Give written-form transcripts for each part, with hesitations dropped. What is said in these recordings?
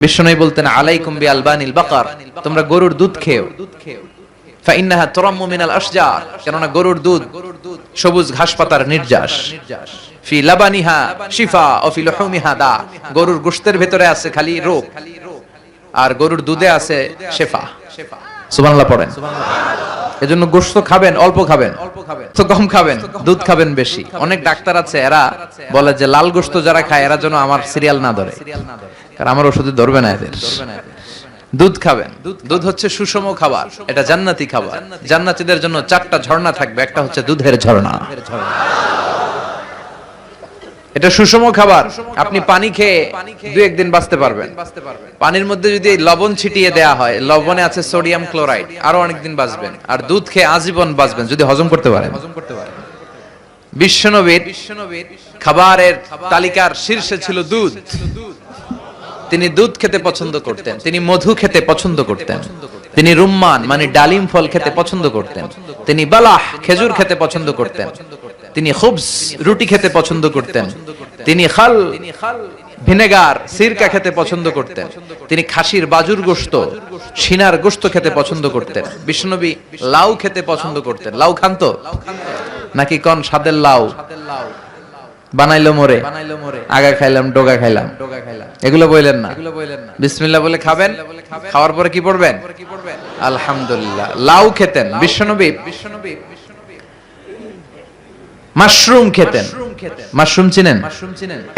বিশ্বনবী বলতেন আলাইকুম বিআলবানিল বাকার, তোমরা গরুর দুধ খেও। ফাইন্নাহা তুরাম্মু মিনাল আশজার, কেননা গরুর দুধ সবুজ ঘাসপাতার নির্যাস। ফি লাবানিহা শিফা ও ফি লুহুমিহা দা, গরুর গোশতের ভেতরে আছে খালি রোগ আর গরুর দুধে আছে শেফা। সুবহানাল্লাহ পড়েন। এজন্য গোশত খাবেন, অল্প খাবেন, তো কম খাবেন, দুধ খাবেন বেশি। অনেক ডাক্তার আছে এরা বলে যে লাল গোশত যারা খায় এরা যেন আমার সিরিয়াল না ধরে, কারণ আমার ওষুধে ধরবে না এদের। দুধ খাবেন, দুধ হচ্ছে সুষম খাবার, এটা জান্নাতি খাবার। জান্নাতীদের জন্য 4টা ঝর্ণা থাকবে, একটা হচ্ছে দুধের ঝর্ণা। এটা সুষম খাবার। আপনি পানি খেয়ে 2-1 দিন বাঁচতে পারবেন। পানির মধ্যে যদি লবণ ছিটিয়ে দেয়া হয়, লবণে আছে সোডিয়াম ক্লোরাইড, আরো অনেক দিন বাঁচবেন। আর দুধ খেয়ে আজীবন বাঁচবেন যদি হজম করতে পারেন। বিশ্বনবীর খাবারের তালিকার শীর্ষে ছিল দুধ। তিনি দুধ খেতে পছন্দ করতেন, তিনি মধু খেতে পছন্দ করতেন, তিনি রুম্মান মানে ডালিম ফল খেতে পছন্দ করতেন, তিনি বালাহ খেজুর খেতে পছন্দ করতেন, তিনি খুবজ রুটি খেতে পছন্দ করতেন, তিনি খাল ভিনেগার সিরকা খেতে পছন্দ করতেন, তিনি খাসির বাজুর গোশত সিনার গোশত খেতে পছন্দ করতেন। বিশ্বনবী লাউ খেতে পছন্দ করতেন। লাউ খান তো নাকি কোন স্বাদের লাউ বানাইলো মোরে, আগা খাইলাম ডোগা খাইলাম, এগুলো বললেন না। বিসমিল্লাহ বলে খাবেন, খাওয়ার পরে কি পড়বেন? আলহামদুলিল্লাহ। লাউ খেতেন বিশ্বনবী। মাশরুম খেতেন। মাশরুম চিনেন?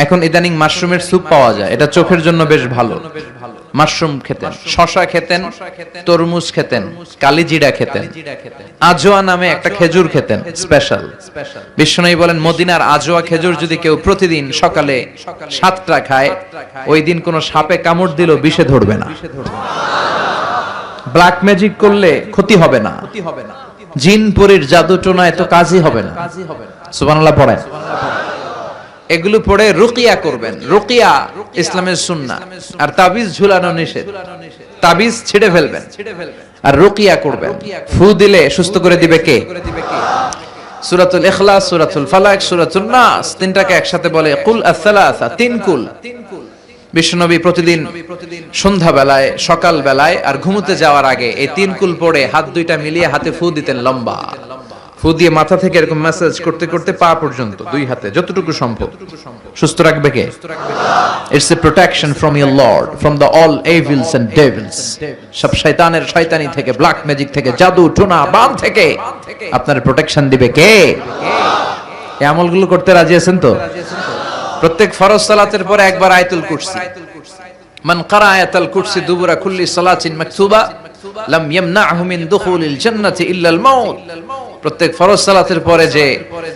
এখন ইদানিং মাশরুমের স্যুপ পাওয়া যায়, এটা চোখের জন্য বেশ ভালো। মাশরুম খেতেন, শশা খেতেন, তরমুজ খেতেন, কালিজিরা খেতেন, আজোয়া নামে একটা খেজুর খেতেন স্পেশাল। বিশ্বনবী বলেন মদিনার আজোয়া খেজুর যদি কেউ প্রতিদিন সকালে 7টা খায়, ওই দিন কোনো সাপে কামড় দিলেও বিষে ধরবে না, ব্ল্যাক ম্যাজিক করলে ক্ষতি হবে না, জিন পরীর জাদু টোনায় তো কাজই হবে না। সুবহানাল্লাহ পড়েন। এগুলো পড়ে রুকিয়া করবেন। রুকিয়া ইসলামের সুন্নাহ, আর তাবিজ ঝুলানো নিষেধ। তাবিজ ছিঁড়ে ফেলবেন আর রুকিয়া করবেন। ফু দিলে সুস্থ করে দিবে কে? সূরাতুল ইখলাস, সূরাতুল ফালাক, সূরাতুন নাস, তিনটাকে একসাথে বলে কুল আস-সালাসা, 3 কুল। বিশ্বনবী প্রতিদিন সন্ধ্যা বেলায়, সকাল বেলায় আর ঘুমোতে যাওয়ার আগে এই 3 কুল পড়ে হাত দুইটা মিলিয়ে হাতে ফু দিতেন। লম্বা ফু দিয়ে মাথা থেকে এরকম ম্যাসাজ করতে করতে পা পর্যন্ত 2 হাতে যতটুকু সম্ভব। সুস্থ রাখবে কে? It's a protection from your lord, from the all evils and devils. সব শয়তানের শয়তানি থেকে, ব্ল্যাক ম্যাজিক থেকে, জাদু টোনা বান থেকে আপনার প্রোটেকশন দিবে কে? এই আমলগুলো করতে রাজি আছেন তো? প্রত্যেক ফরজ সালাতের পরে একবার আয়াতুল কুরসি। মান ক্বারা আয়াতুল কুরসি দুবুরা কুল্লি সালাতিন মাকতুবা লাম ইয়ামনাহু মিন দুখুলিল জান্নাতি ইল্লা আল মাউত। প্রত্যেক ফরজ সালাতের পরে যে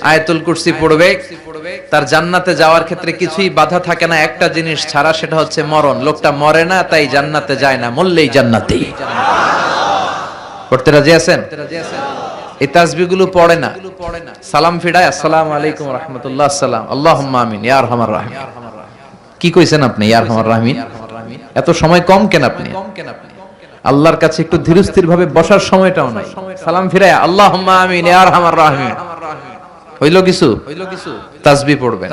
আয়াতুল কুরসি পড়বে তার জান্নাতে যাওয়ার ক্ষেত্রে কিছুই বাধা থাকে না, একটা জিনিস ছাড়া, সেটা হচ্ছে মরণ। লোকটা মরে না তাই জান্নাতে যায় না, মরলেই জান্নাতি। পড়তে রাজি আছেন? এই তাসবিহগুলো পড়ে না, সালাম ফিরায় আসসালামু আলাইকুম ওয়া রাহমাতুল্লাহ, আসসালাম, আল্লাহুম্মা আমিন, ইয়া আরহামার রাহিমিন। কি কইছেন আপনি? ইয়া আরহামার রাহিমিন। এত সময় কম কেন আপনি? আল্লাহর কাছে একটু ধীরস্থির ভাবে বসার সময়টাও নাই। সালাম ফিরায় আল্লাহুম্মা আমিন, ইয়া আরহামার রাহিমিন। হইলো কিছু? তাসবিহ পড়বেন।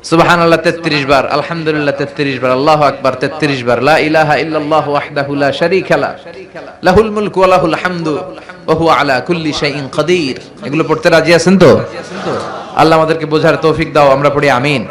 সুবহানাল্লাহ 33 বার, আলহামদুলিল্লাহ 33 বার, আল্লাহু আকবার 33 বার, লা ইলাহা ইল্লাল্লাহু ওয়াহদাহু লা শারীকা লা, লাহুল মুলকু ওয়া লাহুল হামদু ওয়া হুয়া আলা কুল্লি শাইইন কাদির। এগুলো পড়তে রাজি আছেন তো? আল্লাহ আমাদেরকে বোঝার তৌফিক দাও, আমরা পড়ি আমিন।